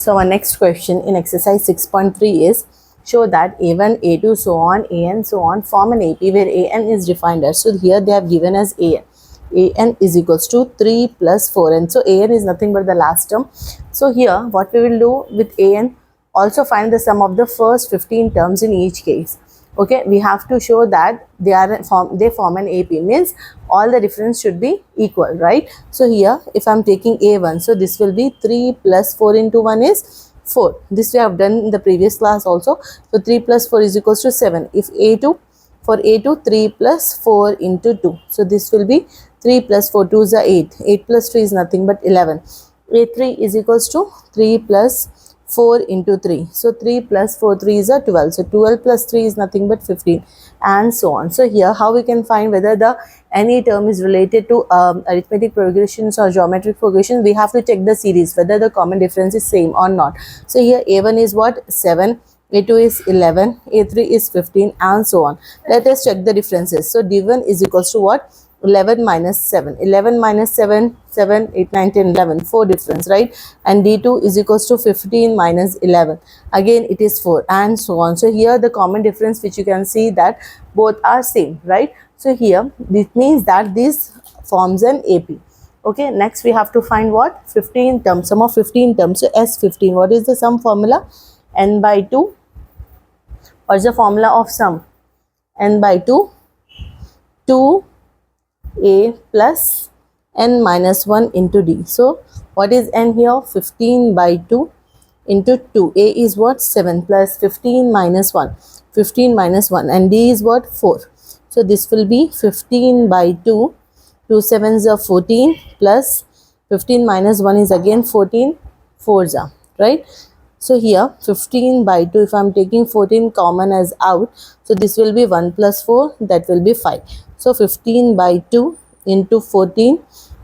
So our next question in exercise 6.3 is show that A1, A2, so on, AN, so on form an AP where AN is defined as. So here they have given as AN. AN is equals to 3 plus 4n. So AN is nothing but the last term. So here what we will do with AN, also find the sum of the first 15 terms in each case. Okay, we have to show that they form an AP, means all the difference should be equal, right? So here if I'm taking A1, so this will be 3 plus 4 into 1 is 4. This we have done in the previous class also. So 3 plus 4 is equals to 7. If A2, for A2, 3 plus 4 into 2. So this will be 3 plus 4, 2 is 8. 8 plus 2 is nothing but 11. A3 is equals to 3 plus 4 into 3. So 3 plus 4, 3 is a 12. So 12 plus 3 is nothing but 15, and so on. So here how we can find whether the any term is related to arithmetic progressions or geometric progression. We have to check the series whether the common difference is same or not. So here A1 is what? 7. A2 is 11, A3 is 15, and so on. Let us check the differences. So D1 is equals to what? 11 minus 7. 11 minus 7, 7, 8, 9, 10, 11. 4 difference, right? And D2 is equals to 15 minus 11. Again, it is 4, and so on. So here the common difference which you can see that both are same, right? So here this means that this forms an AP. Okay, next we have to find what? 15 terms, sum of 15 terms. So S15, what is the sum formula? N by 2. What's the formula of sum? N by 2, 2a plus n minus 1 into d. So what is n here? 15 by 2 into 2. A is what? 7 plus 15 minus 1. 15 minus 1, and d is what? 4. So this will be 15 by 2. 2 7s are 14 plus 15 minus 1 is again 14. 4s are, right? So here 15 by 2, if I am taking 14 common as out, so this will be 1 plus 4, that will be 5. So 15 by 2 into 14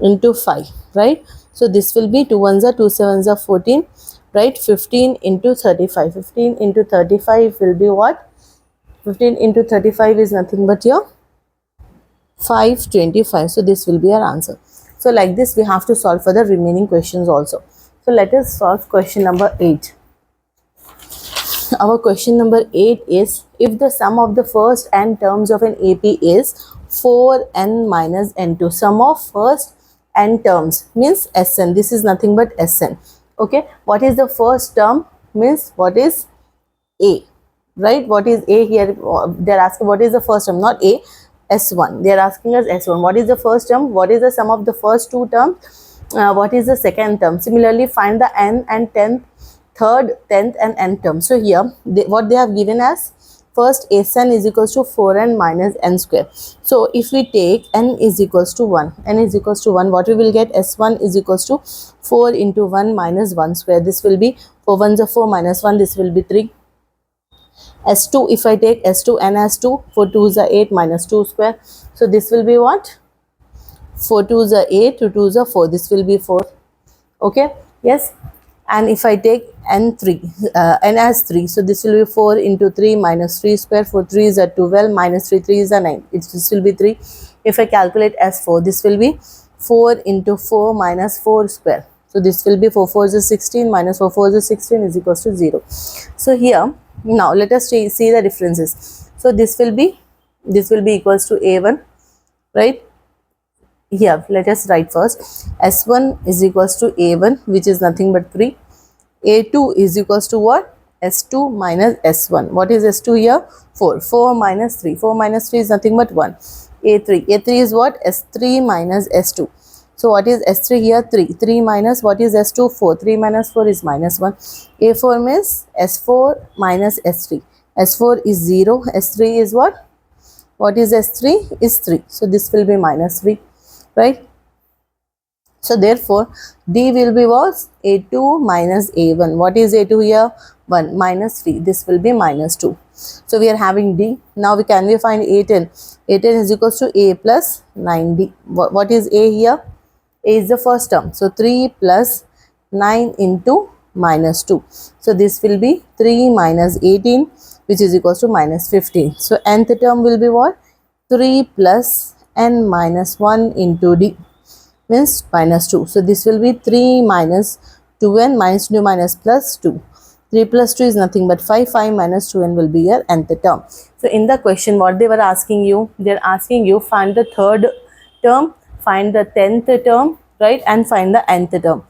into 5, right? So this will be 2 1s are 2 7s are 14, right? 15 into 35. 15 into 35 will be what? 15 into 35 is nothing but your 525. So this will be our answer. So like this we have to solve for the remaining questions also. So let us solve question number 8. Our question number 8 is, if the sum of the first n terms of an AP is 4n minus n2, sum of first n terms means Sn, this is nothing but Sn. Okay, what is the first term? Means what is A, right? What is A here? They are asking what is the first term, not A, S1. They are asking us S1. What is the first term? What is the sum of the first two terms? What is the second term? Similarly, find the n and 10th, third, 10th and n term. So here what they have given as first Sn is equals to 4n minus n square. So if we take n is equals to 1, n is equals to 1, what we will get? S1 is equals to 4 into 1 minus 1 square. This will be 4 1s are 4 minus 1, this will be 3. S2, if I take S2 n as 2, 4 2s are 8 minus 2 square. So this will be what? 4 2s are 8, 2 2s are 4, this will be 4. Okay, yes. And if I take n as 3, so this will be 4 into 3 minus 3 square. 4 3s are 12 minus 3 3s are 9. This will be 3. If I calculate as 4, this will be 4 into 4 minus 4 square. So this will be 4 4s is 16 minus 4 4s is 16 is equals to 0. So here now let us see the differences. So this will be equals to A1, right? Here let us write first. S1 is equals to A1, which is nothing but 3. A2 is equals to what? S2 minus S1. What is S2 here? 4. 4 minus 3. 4 minus 3 is nothing but 1. A3. A3 is what? S3 minus S2. So what is S3 here? 3. 3 minus what is S2? 4. 3 minus 4 is minus 1. A4 means S4 minus S3. S4 is 0. S3 is what? What is S3? Is 3. So this will be minus 3. Right? So therefore D will be what? A2 minus A1. What is A2 here? 1 minus 3. This will be minus 2. So we are having D. Now we find A10. A10 is equals to A plus 9D. What is A here? A is the first term. So 3 plus 9 into minus 2. So this will be 3 minus 18, which is equals to minus 15. So nth term will be what? 3 plus n minus 1 into D, means minus 2. So this will be 3 minus 2n minus 2 minus plus 2. 3 plus 2 is nothing but 5. 5 minus 2n will be your nth term. So in the question, what they were asking you, they're asking you find the third term, find the 10th term, right, and find the nth term.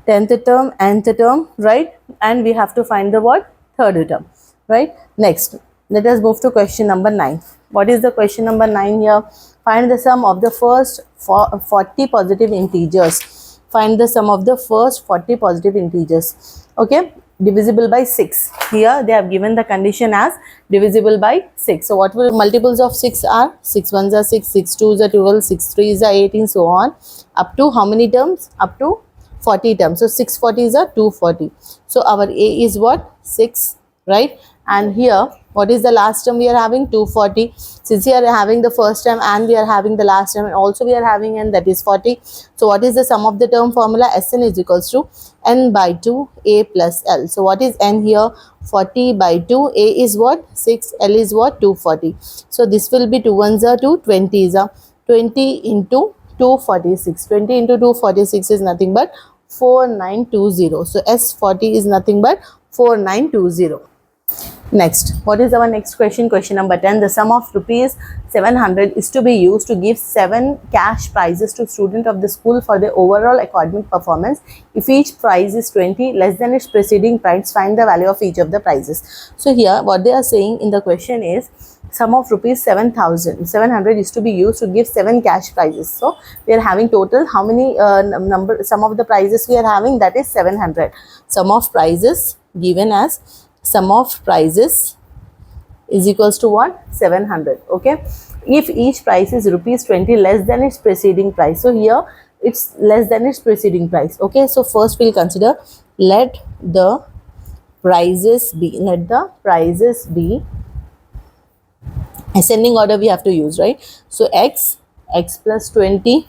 10th term, nth term, right, and we have to find the what? Third term, right. Next, let us move to question number 9. What is the question number 9 here? Find the sum of the first 40 positive integers. Find the sum of the first 40 positive integers. Okay, divisible by 6. Here they have given the condition as divisible by 6. So what will multiples of 6 are? 6 ones are 6, 6 twos are 12, 6 threes are 18, so on, up to how many terms? Up to 40 terms. So 640 is a 240. So our A is what? 6, right? And here, what is the last term we are having? 240. Since we are having the first term and we are having the last term and also we are having n, that is 40. So what is the sum of the term formula? Sn is equals to n by 2 a plus l. So what is n here? 40 by 2. A is what? 6. L is what? 240. So this will be 2 ones are 2, 20 is a 20 into 246. 20 into 246 is nothing but 4920. So S40 is nothing but 4920. Next, what is our next question? Question number 10. The sum of rupees 700 is to be used to give 7 cash prizes to student of the school for their overall academic performance. If each prize is 20 less than its preceding prize, find the value of each of the prizes. So here what they are saying in the question is sum of rupees 700 is to be used to give 7 cash prizes. So we are having total how many sum of the prizes we are having, that is 700. Sum of prizes given as sum of prizes is equals to what? 700. Okay, if each price is rupees 20 less than its preceding price, so here it's less than its preceding price. Okay, so first we'll consider let the prices be ascending order we have to use, right? So x plus 20,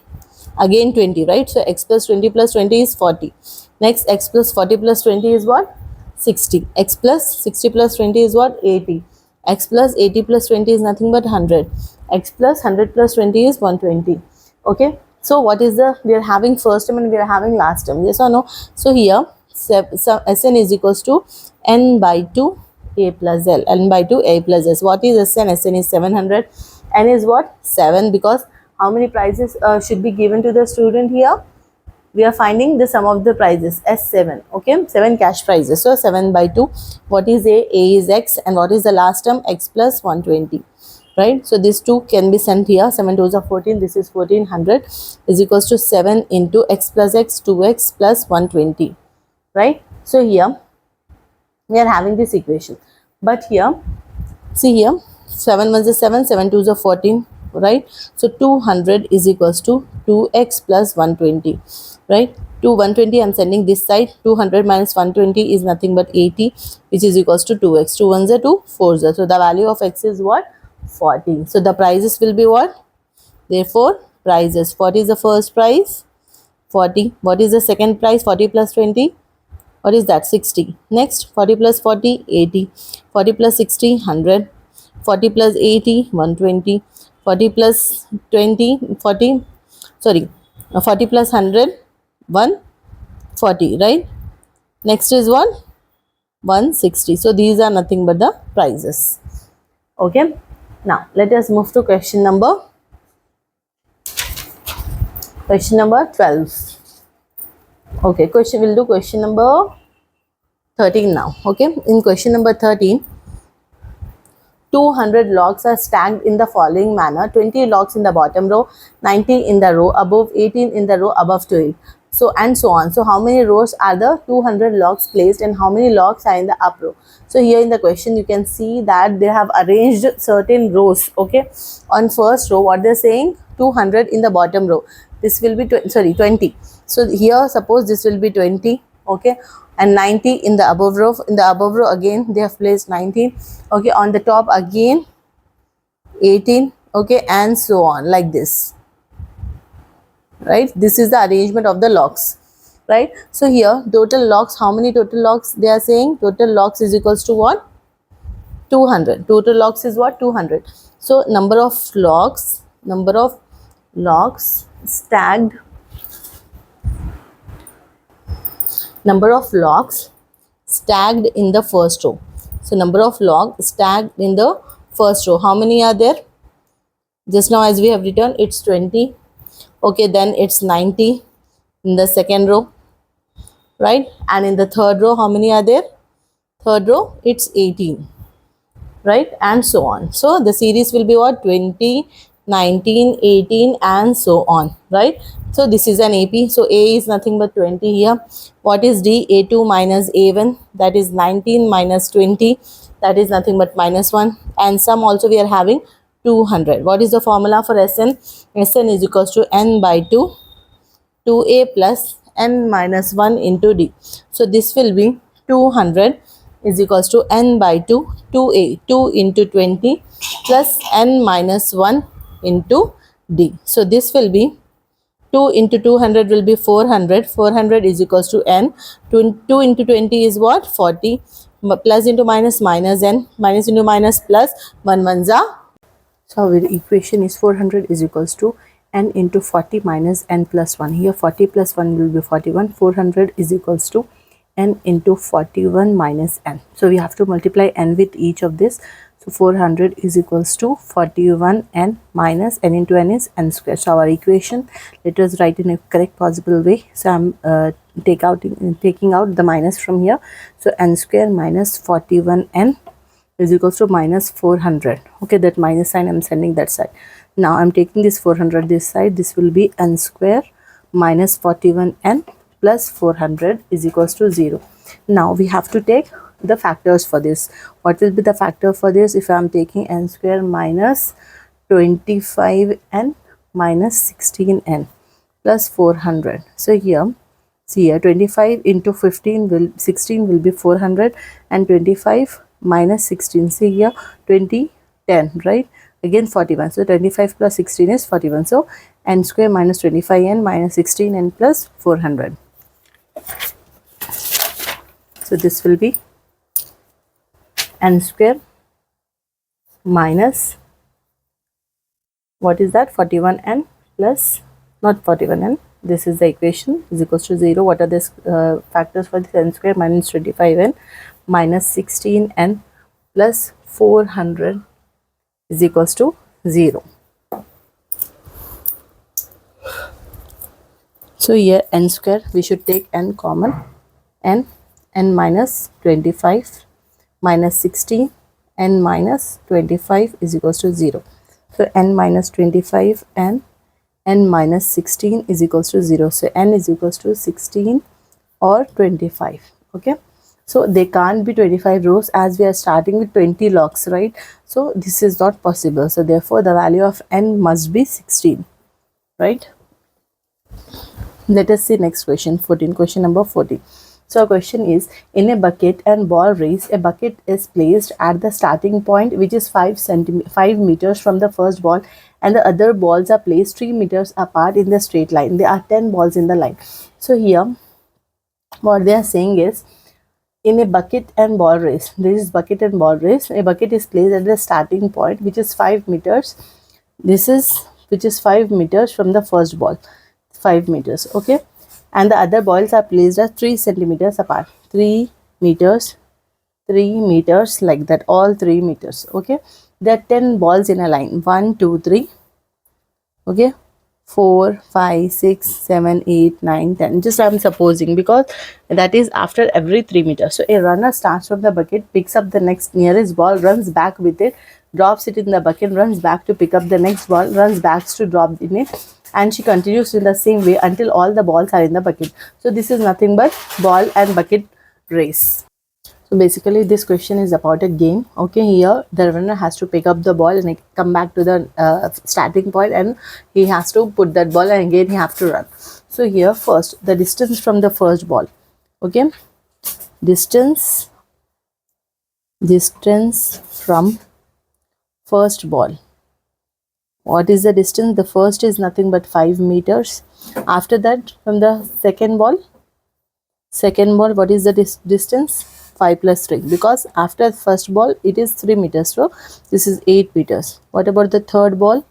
again 20, right? So x plus 20 plus 20 is 40. Next, x plus 40 plus 20 is what? 60. X plus 60 plus 20 is what? 80. X plus 80 plus 20 is nothing but 100. X plus 100 plus 20 is 120. Okay, so what is the, we are having first term and we are having last term, yes or no? So here Sn is equals to n by 2 a plus l, n by 2 a plus s. What is Sn? Sn is 700. N is what? 7, because how many prizes should be given to the student here? We are finding the sum of the prizes S7. Okay, 7 cash prizes. So 7 by 2. What is A? A is x, and what is the last term? X plus 120. Right? So these two can be sent here. 7 2s are 14. This is 1400 is equals to 7 into x plus x, 2x plus 120. Right? So here we are having this equation. But here, see here, 7 1s are 7, 7 2s are 14. Right? So 200 is equals to 2x plus 120. Right? To 120 I am sending this side. 200 minus 120 is nothing but 80, which is equals to 2x. 2 1s are 2, 4s are. So the value of x is what? 40. So the prices will be what? Therefore, prices. 40 is the first prize. 40. What is the second prize? 40 plus 20. What is that? 60. Next, 40 plus 40, 80. 40 plus 60, 100. 40 plus 80, 120. 40 plus 20, 40. Sorry, 40 plus 100. 140, right? Next is what? 160. So these are nothing but the prices. Okay, now let us move to question number 12. Okay, we'll do question number 13 now. Okay, in question number 13, 200 logs are stacked in the following manner: 20 logs in the bottom row, 90 in the row above, 18 in the row above 12. So and so on. So how many rows are the 200 logs placed and how many logs are in the up row? So here in the question you can see that they have arranged certain rows. Okay, on first row what they're saying, 200 in the bottom row, this will be 20. So here suppose this will be 20. Okay, and 90 in the above row. In the above row again they have placed 19. Okay, on the top again 18. Okay, and so on, like this. Right, this is the arrangement of the logs. Right, so here total logs, how many total logs they are saying? Total logs is equals to what? 200. Total logs is what? 200. So number of logs stacked number of logs stacked in the first row. So number of logs stacked in the first row, how many are there? Just now as we have written, it's 20. Okay, then it's 90 in the second row, right? And in the third row, how many are there? Third row, it's 18, right? And so on. So the series will be what? 20, 19, 18 and so on, right? So this is an AP. So A is nothing but 20 here. What is D? A2 minus A1, that is 19 minus 20, that is nothing but minus 1. And sum also we are having 200. What is the formula for Sn? Sn is equals to n by 2, 2a plus n minus 1 into d. So this will be 200 is equals to n by 2, 2a, 2 into 20 plus n minus 1 into d. So this will be 2 into 200 will be 400. 400 is equals to n. 2 into 20 is what? 40. Plus into minus minus n. Minus into minus plus. 1 ones are. So our equation is 400 is equals to n into 40 minus n plus 1. Here 40 plus 1 will be 41. 400 is equals to n into 41 minus n. So we have to multiply n with each of this. So 400 is equals to 41 n minus n into n is n square. So our equation, let us write in a correct possible way. So I'm taking out the minus from here. So n square minus 41 n is equals to minus 400. Okay, that minus sign I'm sending that side. Now I'm taking this 400 this side. This will be n square minus 41 n plus 400 is equals to 0. Now we have to take the factors for this. What will be the factor for this? If I am taking n square minus 25n minus 16n plus 400. So here, see here, 25 into 16 will be 400 and 25 minus 16. See here, 20, 10, right? Again 41. So 25 plus 16 is 41. So n square minus 25n minus 16n plus 400. So this will be n square minus, what is that? 41n plus, not 41n. This is the equation, is equals to 0. What are the factors for this? N square minus 25n minus 16n plus 400 is equals to 0. So here n square, we should take n common. n minus 25 minus 16, n minus 25 is equals to 0. So n minus 25 and n minus 16 is equals to 0. So n is equals to 16 or 25. Okay. So they can't be 25 rows as we are starting with 20 logs, right? So this is not possible. So therefore the value of n must be 16, right? Let us see next question, 14, question number 14. So our question is, in a bucket and ball race, a bucket is placed at the starting point, which is 5 meters from the first ball, and the other balls are placed 3 meters apart in the straight line. There are 10 balls in the line. So here what they are saying is, in a bucket and ball race, this is bucket and ball race, a bucket is placed at the starting point, which is 5 meters. This is, which is 5 meters from the first ball, 5 meters. Okay. And the other balls are placed at 3 centimeters apart. 3 meters, 3 meters, like that, all 3 meters. Okay. There are 10 balls in a line. 1, 2, 3. Okay. 4, 5, 6, 7, 8, 9, 10. Just I am supposing, because that is after every 3 meters. So a runner starts from the bucket, picks up the next nearest ball, runs back with it, drops it in the bucket, runs back to pick up the next ball, runs back to drop in it, and she continues in the same way until all the balls are in the bucket. So this is nothing but ball and bucket race. So basically this question is about a game. Okay, here the runner has to pick up the ball and come back to the starting point, and he has to put that ball, and again he has to run. So here first, the distance from the first ball. Okay, distance from first ball. What is the distance? The first is nothing but 5 meters. After that, from the second ball, what is the distance? 5 plus 3, because after first ball it is 3 meters. So this is 8 meters. What about the third ball?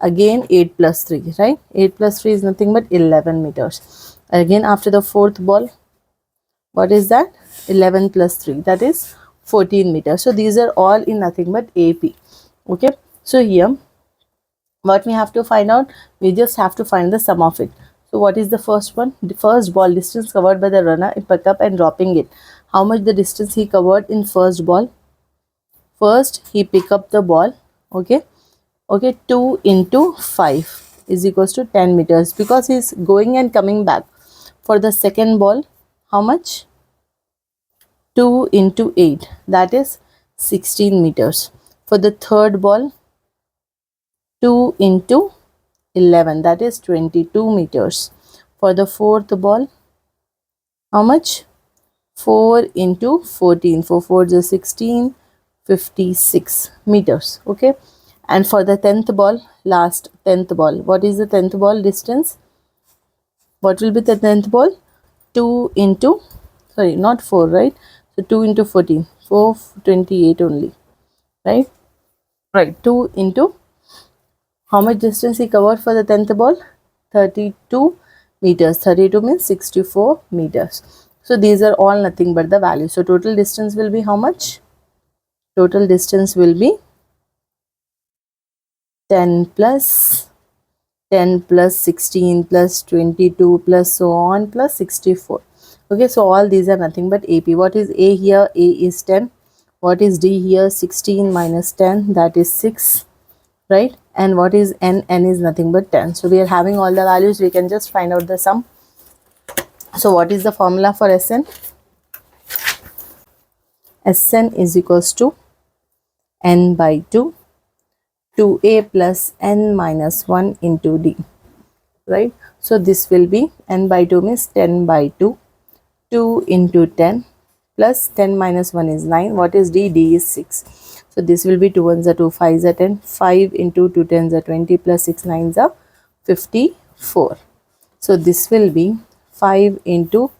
Again 8 plus 3, right? 8 plus 3 is nothing but 11 meters. Again after the fourth ball, What is that? 11 plus 3, that is 14 meters. So these are all in nothing but AP. Okay, so here what we have to find out, we just have to find the sum of it. So what is the first one? The first ball distance covered by the runner in pick up and dropping it. How much the distance he covered in first ball? First he pick up the ball. Okay, 2 into 5 is equals to 10 meters, because he's going and coming back. For the second ball, how much? 2 into 8, that is 16 meters. For the third ball, 2 into 11, that is 22 meters. For the fourth ball, how much? 4 into 14, 4 4s is 16, 56 meters. Okay, and for the 10th ball, last 10th ball, what is the 10th ball distance? What will be the 10th ball? 2 into, sorry, not 4, right? So 2 into 14, 4, 28 only, right? Right, 2 into, how much distance he covered for the 10th ball? 32 meters. 32 means 64 meters. So these are all nothing but the values. So total distance will be how much? Total distance will be 10 plus 16 plus 22 plus so on plus 64. Okay, so all these are nothing but AP. What is A here? A is 10. What is D here? 16 minus 10, that is 6, right? And what is N? N is nothing but 10. So we are having all the values, we can just find out the sum. So what is the formula for Sn? Sn is equals to n by 2, 2a plus n minus 1 into d, right? So this will be n by 2 means 10 by 2, 2 into 10 plus 10 minus 1 is 9. What is d? D is 6. So this will be 2 1s are 2, 5s are 10, 5 into 2 10s are 20 plus 6 9s are 54. So this will be 5 into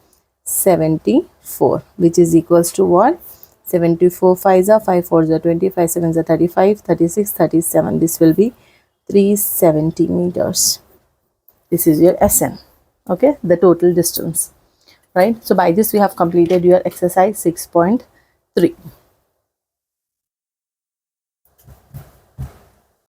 74, which is equals to what? 74 5s are 5 4s are 20, 5 7s are 35, 36, 37. This will be 370 meters. This is your Sn. Okay, the total distance, right? So by this we have completed your exercise 6.3.